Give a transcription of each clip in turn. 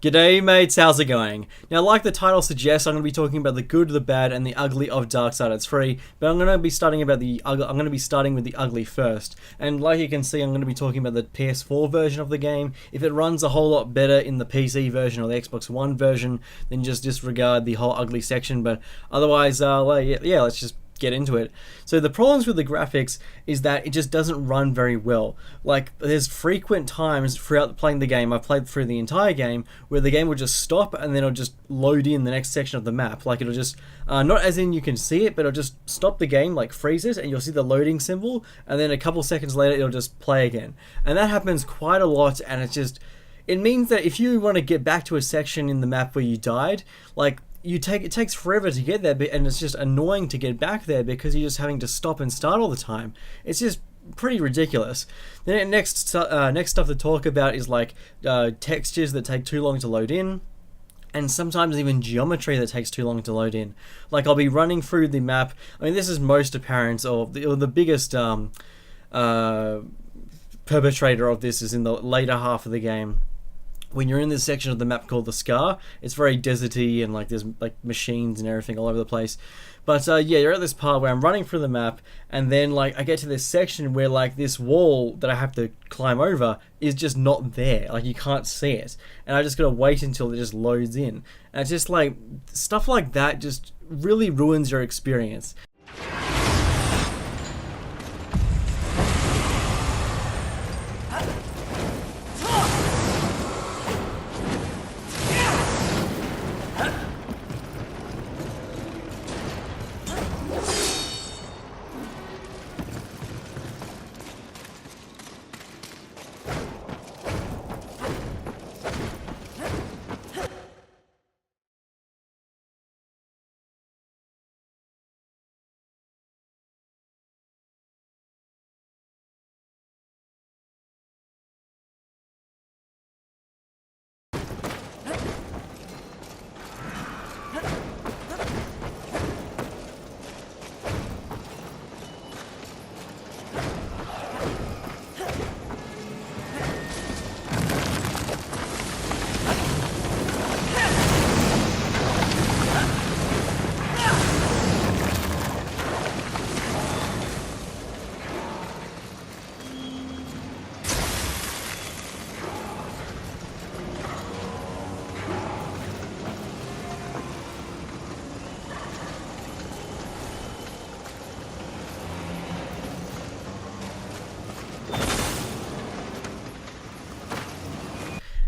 G'day mates, how's it going? Now, like the title suggests, I'm going to be talking about the good, the bad, and the ugly of Darksiders 3, but I'm going to be starting with the ugly first. And like you can see, I'm going to be talking about the PS4 version of the game. If it runs a whole lot better in the PC version or the Xbox One version, then just disregard the whole ugly section. But otherwise, let's just get into it. So the problems with the graphics is that it just doesn't run very well. Like, there's frequent times throughout playing the game, I've played through the entire game, where the game will just stop and then it'll just load in the next section of the map. Like, it'll just, not as in you can see it, but it'll just stop the game, like freeze it, and you'll see the loading symbol, and then a couple seconds later it'll just play again. And that happens quite a lot, and it means that if you want to get back to a section in the map where you died, like, it takes forever to get there, and it's just annoying to get back there because you're just having to stop and start all the time. It's just pretty ridiculous. Then next stuff to talk about is like textures that take too long to load in, and sometimes even geometry that takes too long to load in. Like, I'll be running through the map. I mean, this is most apparent, or the biggest perpetrator of this is in the later half of the game. When you're in this section of the map called the Scar, it's very deserty and like there's like machines and everything all over the place. But you're at this part where I'm running through the map, and then like I get to this section where like this wall that I have to climb over is just not there. Like, you can't see it, and I just gotta wait until it just loads in. And it's just like stuff like that just really ruins your experience.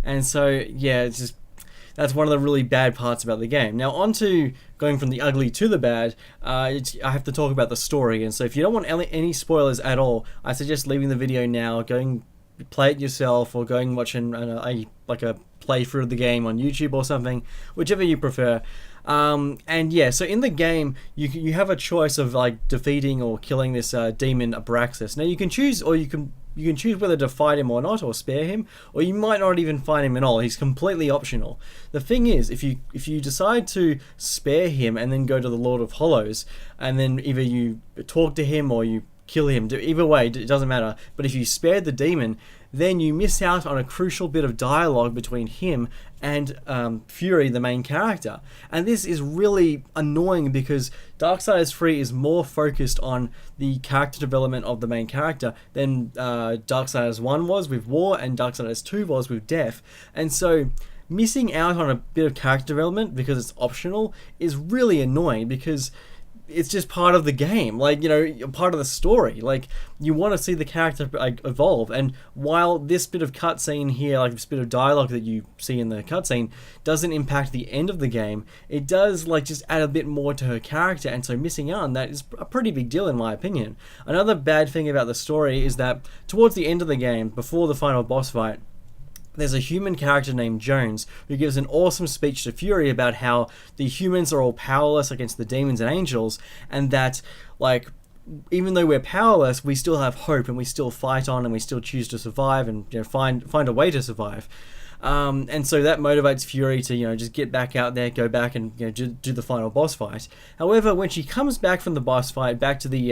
And so, yeah, that's one of the really bad parts about the game. Now, on to going from the ugly to the bad, I have to talk about the story. And so if you don't want any spoilers at all, I suggest leaving the video now, going play it yourself, or going watching a playthrough of the game on YouTube or something, whichever you prefer. And yeah, so in the game, you have a choice of like defeating or killing this demon Abraxas. Now, you can choose, or you can choose whether to fight him or not, or spare him, or you might not even fight him at all. He's completely optional. The thing is, if you decide to spare him and then go to the Lord of Hollows, and then either you talk to him or you kill him, either way, it doesn't matter. But if you spared the demon, then you miss out on a crucial bit of dialogue between him and Fury, the main character. And this is really annoying because Darksiders 3 is more focused on the character development of the main character than Darksiders 1 was with War, and Darksiders 2 was with Death. And so missing out on a bit of character development because it's optional is really annoying, because it's just part of the game, like, you know, part of the story. Like, you want to see the character like evolve, and while this bit of cutscene here, like this bit of dialogue that you see in the cutscene, doesn't impact the end of the game, it does like just add a bit more to her character, and so missing out on that is a pretty big deal in my opinion. Another bad thing about the story is that towards the end of the game, before the final boss fight, there's a human character named Jones who gives an awesome speech to Fury about how the humans are all powerless against the demons and angels, and that, like, even though we're powerless, we still have hope, and we still fight on, and we still choose to survive, and, you know, find a way to survive. And so that motivates Fury to, just get back out there, go back and do the final boss fight. However, when she comes back from the boss fight, back to the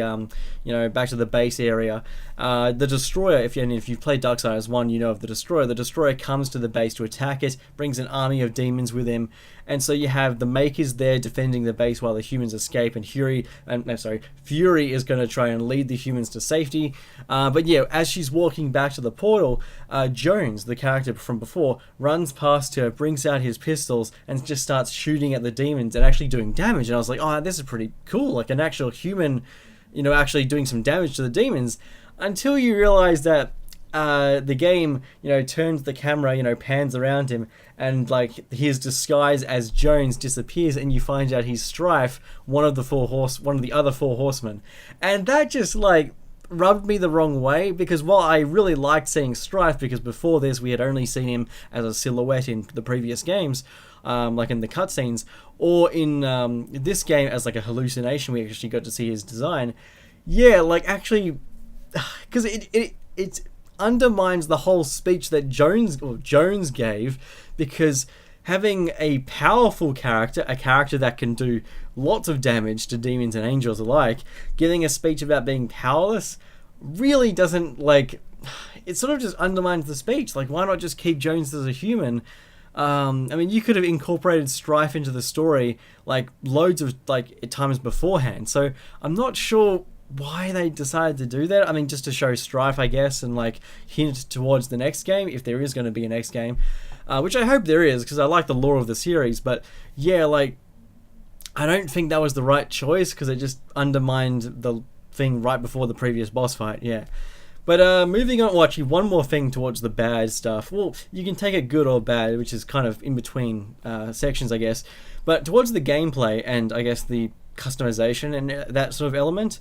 back to the base area, the Destroyer, if you've played Darksiders 1, you know of the Destroyer. The Destroyer comes to the base to attack it, brings an army of demons with him, and so you have the Makers there defending the base while the humans escape, and Fury is going to try and lead the humans to safety. But yeah, as she's walking back to the portal, Jones, the character from before, runs past her, brings out his pistols, and just starts shooting at the demons and actually doing damage. And I was like, oh, this is pretty cool, like an actual human, actually doing some damage to the demons, until you realize that the game, turns the camera, pans around him, and like his disguise as Jones disappears, and you find out he's Strife, one of the other four horsemen, and that just like rubbed me the wrong way, because while I really liked seeing Strife, because before this we had only seen him as a silhouette in the previous games, like in the cutscenes, or in this game as like a hallucination, we actually got to see his design. Yeah, like actually, because it undermines the whole speech that Jones gave, because having a powerful character, a character that can do lots of damage to demons and angels alike, giving a speech about being powerless really doesn't, like, it sort of just undermines the speech. Like, why not just keep Jones as a human? I mean, you could have incorporated Strife into the story like loads of times beforehand. So I'm not sure why they decided to do that. I mean, just to show Strife, I guess, and like hint towards the next game, if there is going to be a next game, which I hope there is, because I like the lore of the series. But yeah, like, I don't think that was the right choice, because it just undermined the thing right before the previous boss fight. Yeah. But moving on, well, actually, one more thing towards the bad stuff. Well, you can take it good or bad, which is kind of in between sections, I guess. But towards the gameplay and I guess the customization and that sort of element,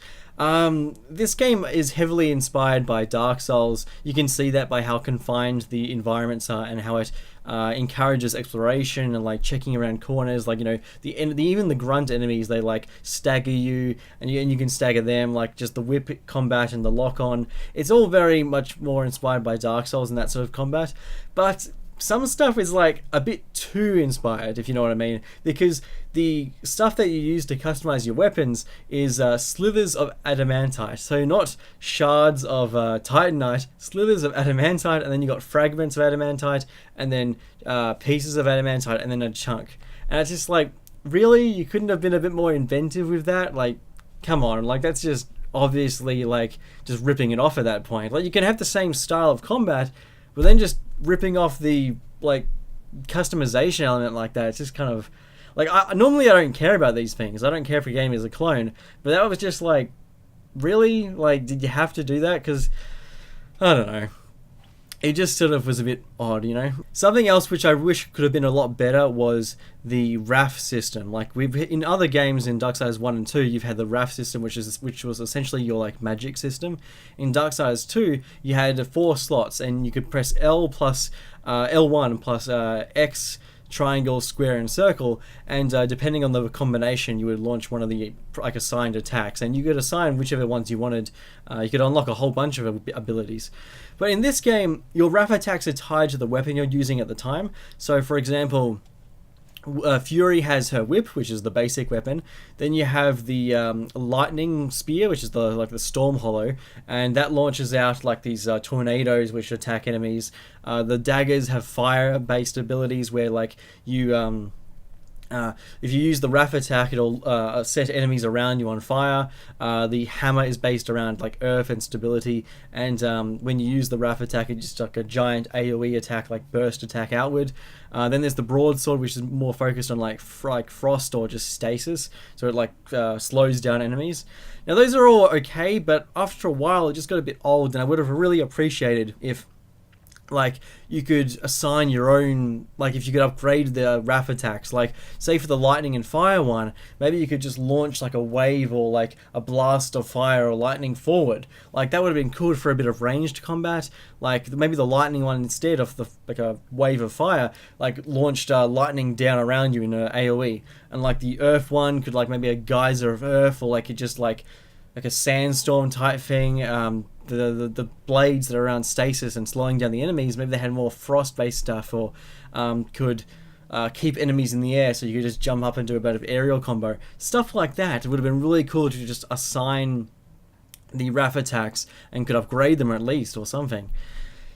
this game is heavily inspired by Dark Souls. You can see that by how confined the environments are, and how it encourages exploration and like checking around corners. Like, even the grunt enemies, they like stagger you, and you can stagger them. Like just the whip combat and the lock on, it's all very much more inspired by Dark Souls and that sort of combat. But some stuff is like a bit too inspired, if you know what I mean, because the stuff that you use to customize your weapons is slithers of adamantite. So not shards of titanite, slithers of adamantite, and then you got fragments of adamantite, and then pieces of adamantite, and then a chunk. And it's just like, really? You couldn't have been a bit more inventive with that? Like, come on, like that's just obviously like just ripping it off at that point. Like, you can have the same style of combat, but then just ripping off the like customization element like that, it's just kind of like, normally I don't care about these things. I don't care if a game is a clone, but that was just like, really? Like, did you have to do that? Because I don't know, it just sort of was a bit odd, Something else which I wish could have been a lot better was the RAF system. Like, we've in other games in Darksiders 1 and 2, you've had the RAF system, which was essentially your like magic system. In Darksiders 2, you had 4 slots, and you could press L plus L1 plus X, triangle, square, and circle, and depending on the combination, you would launch one of the like assigned attacks, and you could assign whichever ones you wanted. You could unlock a whole bunch of abilities. But in this game, your RAF attacks are tied to the weapon you're using at the time. So, for example, Fury has her whip, which is the basic weapon. Then you have the lightning spear, which is the storm hollow, and that launches out like these tornadoes which attack enemies. The daggers have fire-based abilities where like you if you use the RAF attack, it'll set enemies around you on fire. The hammer is based around like earth and stability, and when you use the RAF attack, it's just like a giant AoE attack, like burst attack outward. Then there's the broadsword, which is more focused on like frost or just stasis, so it like slows down enemies. Now those are all okay, but after a while it just got a bit old, and I would have really appreciated if like you could assign your own, like if you could upgrade the RAF attacks, like say for the lightning and fire one, maybe you could just launch like a wave or like a blast of fire or lightning forward. Like that would have been cool for a bit of ranged combat. Like maybe the lightning one, instead of the like a wave of fire, like launched lightning down around you in an AoE, and like the earth one could like maybe a geyser of earth, or like it just like a sandstorm type thing. the blades that are around stasis and slowing down the enemies. Maybe they had more frost-based stuff, or could keep enemies in the air, so you could just jump up and do a bit of aerial combo. Stuff like that. It would have been really cool to just assign the RAF attacks and could upgrade them at least, or something.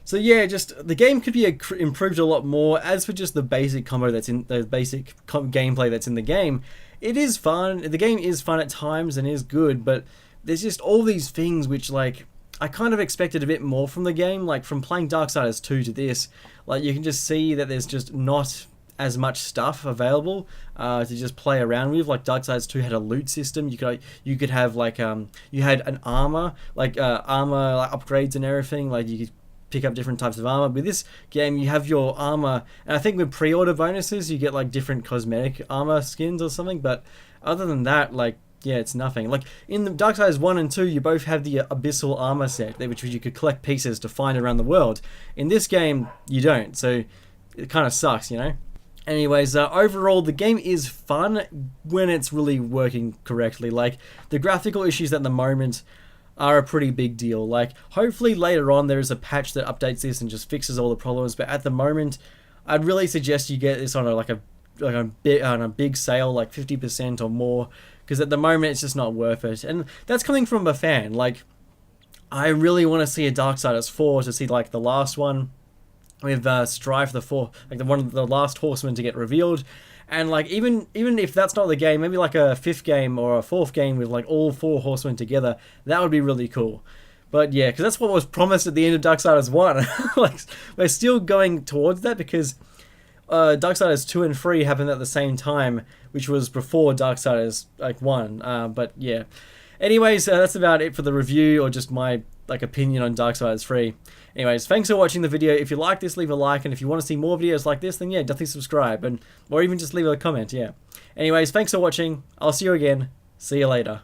So yeah, just the game could be improved a lot more. As for just the basic combo that's in the basic gameplay that's in the game, it is fun. The game is fun at times and is good, but there's just all these things which, like, I kind of expected a bit more from the game. Like, from playing Darksiders 2 to this, like, you can just see that there's just not as much stuff available to just play around with. Like, Darksiders 2 had a loot system. You could have, like, you had an armor, like armor like upgrades and everything. Like, you could pick up different types of armor. With this game, you have your armor, and I think with pre-order bonuses, you get like different cosmetic armor skins or something. But other than that, like, yeah, it's nothing. Like, in the Darksiders 1 and 2, you both have the Abyssal armor set, which you could collect pieces to find around the world. In this game, you don't, so it kind of sucks, you know? Anyways, overall, the game is fun when it's really working correctly. Like, the graphical issues at the moment are a pretty big deal. Like, hopefully later on there is a patch that updates this and just fixes all the problems, but at the moment, I'd really suggest you get this on a big sale, like 50% or more, because at the moment it's just not worth it. And that's coming from a fan. Like, I really want to see a Darksiders 4 to see, like, the last one with Strife the four, like the last horseman to get revealed, and like even if that's not the game, maybe like a 5th game or a 4th game with like all 4 horsemen together, that would be really cool. But yeah, because that's what was promised at the end of Darksiders 1. Like, we're still going towards that, because Darksiders 2 and 3 happened at the same time, which was before Darksiders like 1. But yeah. Anyways, that's about it for the review, or just my like opinion on Darksiders 3. Anyways, thanks for watching the video. If you like this, leave a like, and if you want to see more videos like this, then yeah, definitely subscribe, or even just leave a comment, yeah. Anyways, thanks for watching. I'll see you again. See you later.